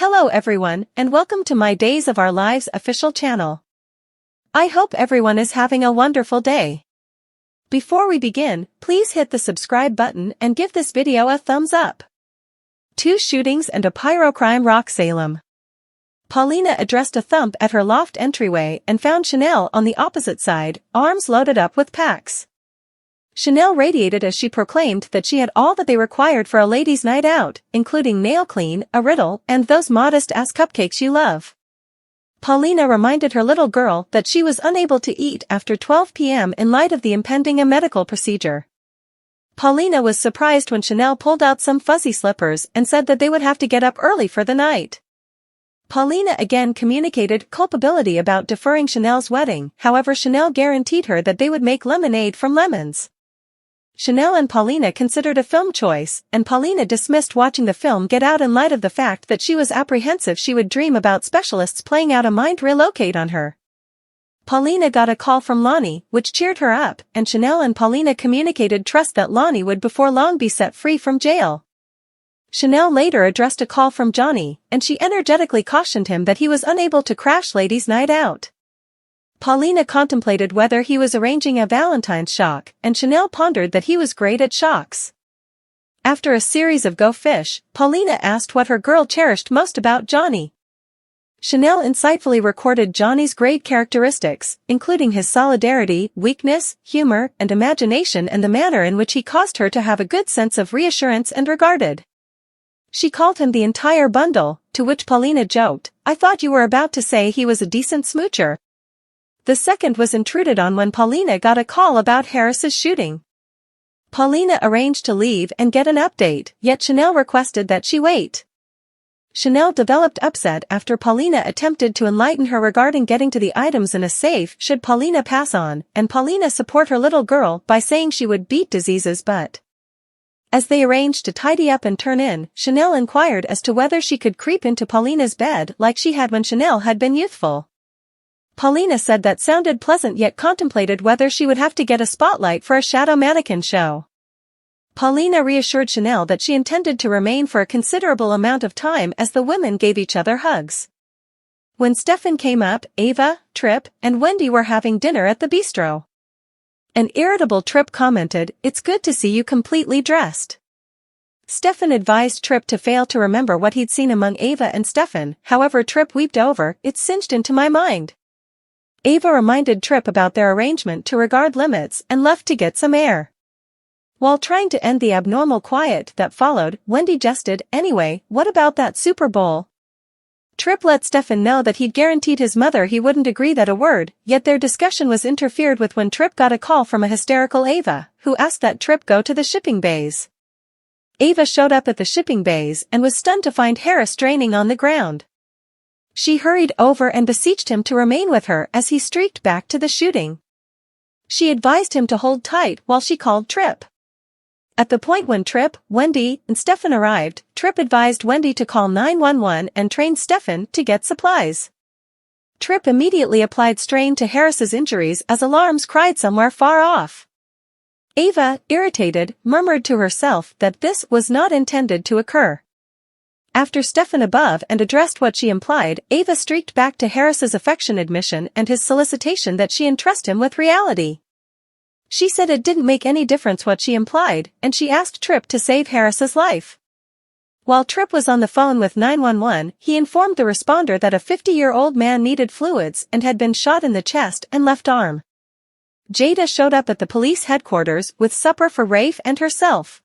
Hello everyone, and welcome to my Days of Our Lives official channel. I hope everyone is having a wonderful day. Before we begin, please hit the subscribe button and give this video a thumbs up. 2 shootings and a pyrocrime rock Salem. Paulina addressed a thump at her loft entryway and found Chanel on the opposite side, arms loaded up with packs. Chanel radiated as she proclaimed that she had all that they required for a ladies' night out, including nail clean, a riddle, and those modest-ass cupcakes you love. Paulina reminded her little girl that she was unable to eat after 12 p.m. in light of the impending medical procedure. Paulina was surprised when Chanel pulled out some fuzzy slippers and said that they would have to get up early for the night. Paulina again communicated culpability about deferring Chanel's wedding, however Chanel guaranteed her that they would make lemonade from lemons. Chanel and Paulina considered a film choice, and Paulina dismissed watching the film Get Out in light of the fact that she was apprehensive she would dream about specialists playing out a mind relocate on her. Paulina got a call from Lonnie, which cheered her up, and Chanel and Paulina communicated trust that Lonnie would before long be set free from jail. Chanel later addressed a call from Johnny, and she energetically cautioned him that he was unable to crash ladies' night out. Paulina contemplated whether he was arranging a Valentine's shock, and Chanel pondered that he was great at shocks. After a series of Go Fish, Paulina asked what her girl cherished most about Johnny. Chanel insightfully recorded Johnny's great characteristics, including his solidarity, weakness, humor, and imagination, and the manner in which he caused her to have a good sense of reassurance and regarded. She called him the entire bundle, to which Paulina joked, "I thought you were about to say he was a decent smoocher." The second was intruded on when Paulina got a call about Harris's shooting. Paulina arranged to leave and get an update, yet Chanel requested that she wait. Chanel developed upset after Paulina attempted to enlighten her regarding getting to the items in a safe should Paulina pass on, and Paulina support her little girl by saying she would beat diseases but. As they arranged to tidy up and turn in, Chanel inquired as to whether she could creep into Paulina's bed like she had when Chanel had been youthful. Paulina said that sounded pleasant yet contemplated whether she would have to get a spotlight for a shadow mannequin show. Paulina reassured Chanel that she intended to remain for a considerable amount of time as the women gave each other hugs. When Stefan came up, Ava, Tripp, and Wendy were having dinner at the bistro. An irritable Tripp commented, "It's good to see you completely dressed." Stefan advised Tripp to fail to remember what he'd seen among Ava and Stefan, however Tripp weeped over, "It's singed into my mind." Ava reminded Tripp about their arrangement to regard limits and left to get some air. While trying to end the abnormal quiet that followed, Wendy jested, "Anyway, what about that Super Bowl?" Tripp let Stefan know that he'd guaranteed his mother he wouldn't agree that a word, yet their discussion was interfered with when Tripp got a call from a hysterical Ava, who asked that Tripp go to the shipping bays. Ava showed up at the shipping bays and was stunned to find Harris draining on the ground. She hurried over and beseeched him to remain with her as he streaked back to the shooting. She advised him to hold tight while she called Tripp. At the point when Tripp, Wendy, and Stefan arrived, Tripp advised Wendy to call 911 and trained Stefan to get supplies. Tripp immediately applied strain to Harris's injuries as alarms cried somewhere far off. Ava, irritated, murmured to herself that this was not intended to occur. After Stefan above and addressed what she implied, Ava streaked back to Harris's affection admission and his solicitation that she entrust him with reality. She said it didn't make any difference what she implied, and she asked Tripp to save Harris's life. While Tripp was on the phone with 911, he informed the responder that a 50-year-old man needed fluids and had been shot in the chest and left arm. Jada showed up at the police headquarters with supper for Rafe and herself.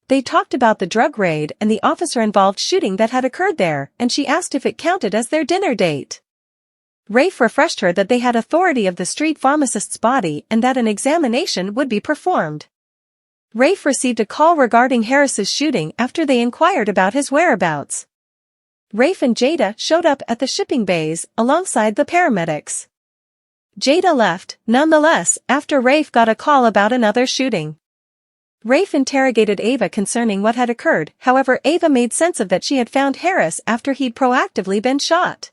They talked about the drug raid and the officer-involved shooting that had occurred there, and she asked if it counted as their dinner date. Rafe refreshed her that they had authority of the street pharmacist's body and that an examination would be performed. Rafe received a call regarding Harris's shooting after they inquired about his whereabouts. Rafe and Jada showed up at the shipping bays alongside the paramedics. Jada left, nonetheless, after Rafe got a call about another shooting. Rafe interrogated Ava concerning what had occurred, however Ava made sense of that she had found Harris after he'd proactively been shot.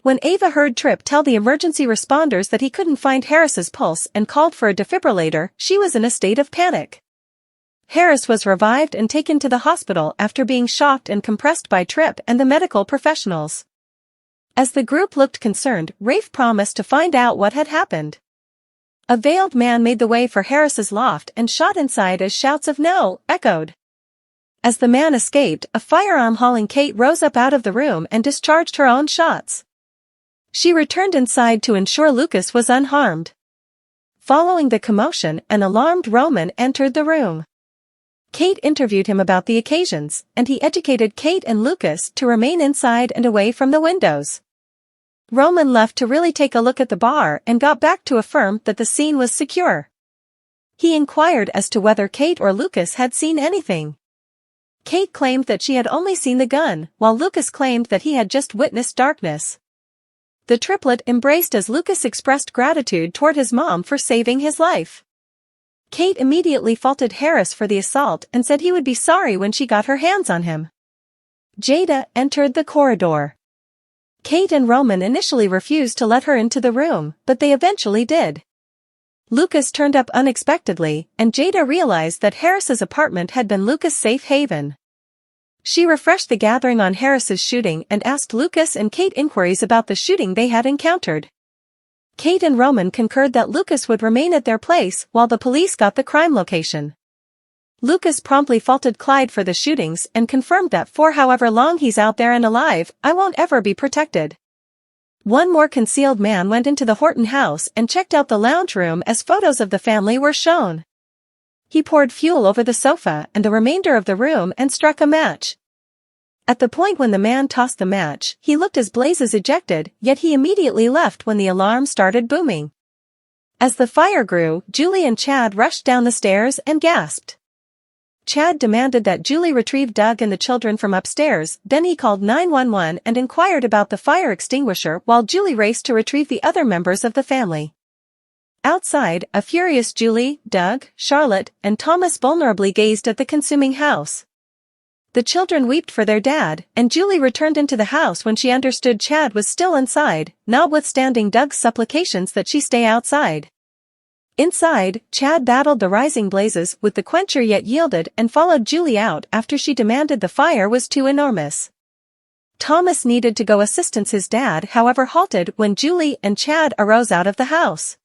When Ava heard Tripp tell the emergency responders that he couldn't find Harris's pulse and called for a defibrillator, she was in a state of panic. Harris was revived and taken to the hospital after being shocked and compressed by Tripp and the medical professionals. As the group looked concerned, Rafe promised to find out what had happened. A veiled man made the way for Harris's loft and shot inside as shouts of "No!" echoed. As the man escaped, a firearm-hauling Kate rose up out of the room and discharged her own shots. She returned inside to ensure Lucas was unharmed. Following the commotion, an alarmed Roman entered the room. Kate interviewed him about the occasions, and he educated Kate and Lucas to remain inside and away from the windows. Roman left to really take a look at the bar and got back to affirm that the scene was secure. He inquired as to whether Kate or Lucas had seen anything. Kate claimed that she had only seen the gun, while Lucas claimed that he had just witnessed darkness. The triplet embraced as Lucas expressed gratitude toward his mom for saving his life. Kate immediately faulted Harris for the assault and said he would be sorry when she got her hands on him. Jada entered the corridor. Kate and Roman initially refused to let her into the room, but they eventually did. Lucas turned up unexpectedly, and Jada realized that Harris's apartment had been Lucas' safe haven. She refreshed the gathering on Harris's shooting and asked Lucas and Kate inquiries about the shooting they had encountered. Kate and Roman concurred that Lucas would remain at their place while the police got the crime location. Lucas promptly faulted Clyde for the shootings and confirmed that for however long he's out there and alive, I won't ever be protected. One more concealed man went into the Horton house and checked out the lounge room as photos of the family were shown. He poured fuel over the sofa and the remainder of the room and struck a match. At the point when the man tossed the match, he looked as blazes ejected, yet he immediately left when the alarm started booming. As the fire grew, Julie and Chad rushed down the stairs and gasped. Chad demanded that Julie retrieve Doug and the children from upstairs, then he called 911 and inquired about the fire extinguisher while Julie raced to retrieve the other members of the family. Outside, a furious Julie, Doug, Charlotte, and Thomas vulnerably gazed at the consuming house. The children wept for their dad, and Julie returned into the house when she understood Chad was still inside, notwithstanding Doug's supplications that she stay outside. Inside, Chad battled the rising blazes with the quencher yet yielded and followed Julie out after she demanded the fire was too enormous. Thomas needed to go assist his dad, however halted when Julie and Chad arose out of the house.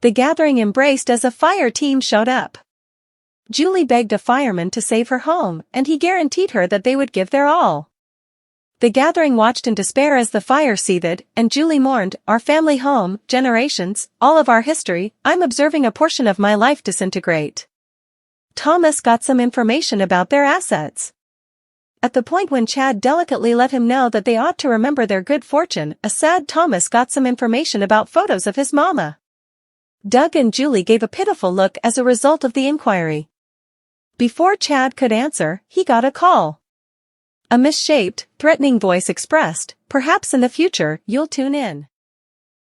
The gathering embraced as a fire team showed up. Julie begged a fireman to save her home, and he guaranteed her that they would give their all. The gathering watched in despair as the fire seethed, and Julie mourned, "Our family home, generations, all of our history, I'm observing a portion of my life disintegrate." Thomas got some information about their assets. At the point when Chad delicately let him know that they ought to remember their good fortune, a sad Thomas got some information about photos of his mama. Doug and Julie gave a pitiful look as a result of the inquiry. Before Chad could answer, he got a call. A misshaped, threatening voice expressed, "Perhaps in the future, you'll tune in."